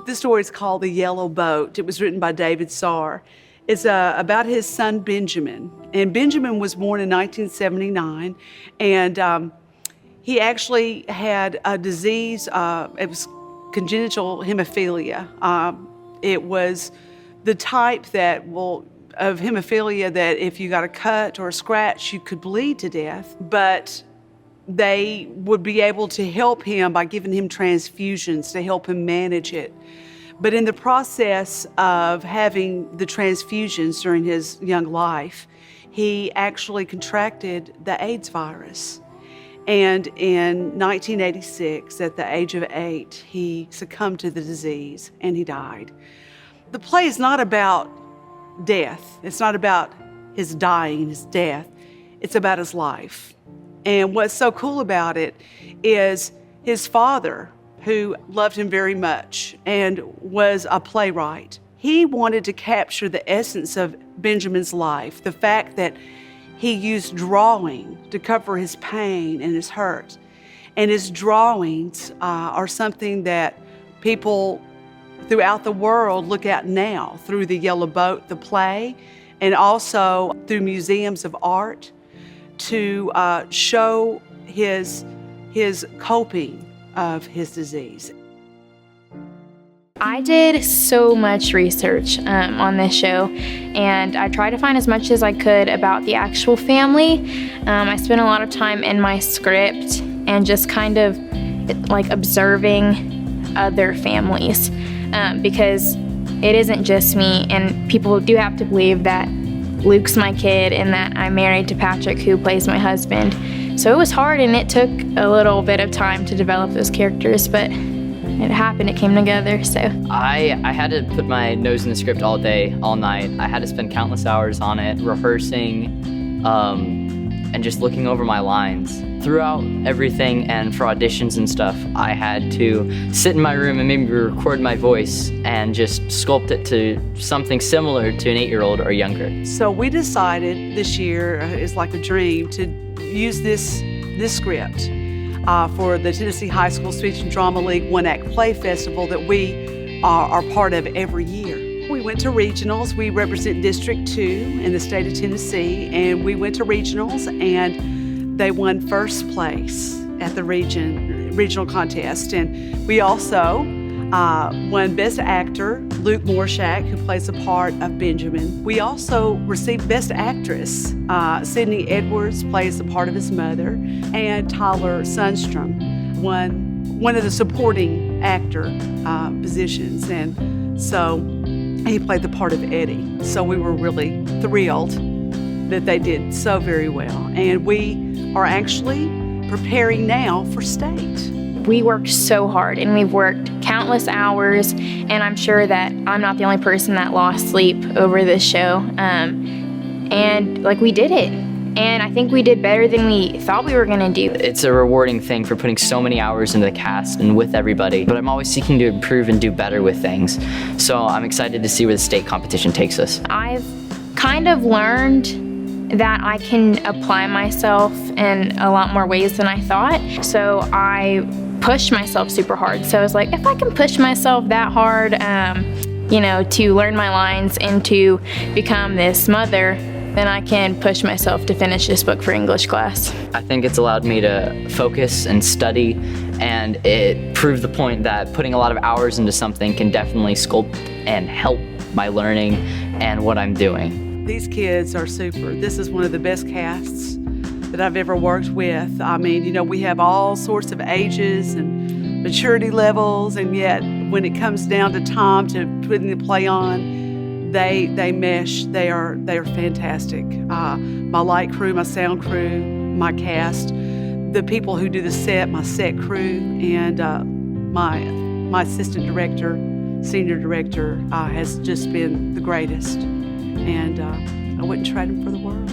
This story is called The Yellow Boat. It was written by David Saar. It's about his son, Benjamin. And Benjamin was born in 1979, and he actually had a disease. It was congenital hemophilia. It was the type of hemophilia that if you got a cut or a scratch, you could bleed to death. But they would be able to help him by giving him transfusions to help him manage it. But in the process of having the transfusions during his young life, he actually contracted the AIDS virus. And in 1986, at the age of 8, he succumbed to the disease and he died. The play is not about death. It's not about his dying, his death. It's about his life. And what's so cool about it is his father, who loved him very much and was a playwright. He wanted to capture the essence of Benjamin's life, the fact that he used drawing to cover his pain and his hurt. And his drawings are something that people throughout the world look at now through The Yellow Boat, the play, and also through museums of art to show his coping of his disease. I did so much research on this show, and I tried to find as much as I could about the actual family. I spent a lot of time in my script and just kind of like observing other families because it isn't just me, and people do have to believe that Luke's my kid and that I'm married to Patrick, who plays my husband. So it was hard, and it took a little bit of time to develop those characters, but it happened, it came together, so. I had to put my nose in the script all day, all night. I had to spend countless hours on it, rehearsing, and just looking over my lines. Throughout everything and for auditions and stuff, I had to sit in my room and maybe record my voice and just sculpt it to something similar to an 8-year-old or younger. So we decided this year, it's like a dream, to use this script for the Tennessee High School Speech and Drama League One-Act Play Festival that we are part of every year. We went to regionals. We represent District 2 in the state of Tennessee, and we went to regionals, and they won first place at the regional contest. And we also won Best Actor, Luke Moroschak, who plays the part of Benjamin. We also received Best Actress. Sydney Edwards plays the part of his mother, and Tyler Sundstrom won one of the supporting actor positions. And so he played the part of Eddie. So we were really thrilled that they did so very well. And we are actually preparing now for state. We worked so hard, and we've worked countless hours, and I'm sure that I'm not the only person that lost sleep over this show. And like, we did it. And I think we did better than we thought we were gonna do. It's a rewarding thing for putting so many hours into the cast and with everybody, but I'm always seeking to improve and do better with things. So I'm excited to see where the state competition takes us. I've kind of learned that I can apply myself in a lot more ways than I thought. So I pushed myself super hard. So I was like, if I can push myself that hard, to learn my lines and to become this mother, then I can push myself to finish this book for English class. I think it's allowed me to focus and study, and it proved the point that putting a lot of hours into something can definitely sculpt and help my learning and what I'm doing. These kids are super. This is one of the best casts that I've ever worked with. I mean, we have all sorts of ages and maturity levels, and yet when it comes down to time to putting the play on, they mesh. They are fantastic. My light crew, my sound crew, my cast, the people who do the set, my set crew, and my assistant director, senior director, has just been the greatest. And I wouldn't trade them for the world.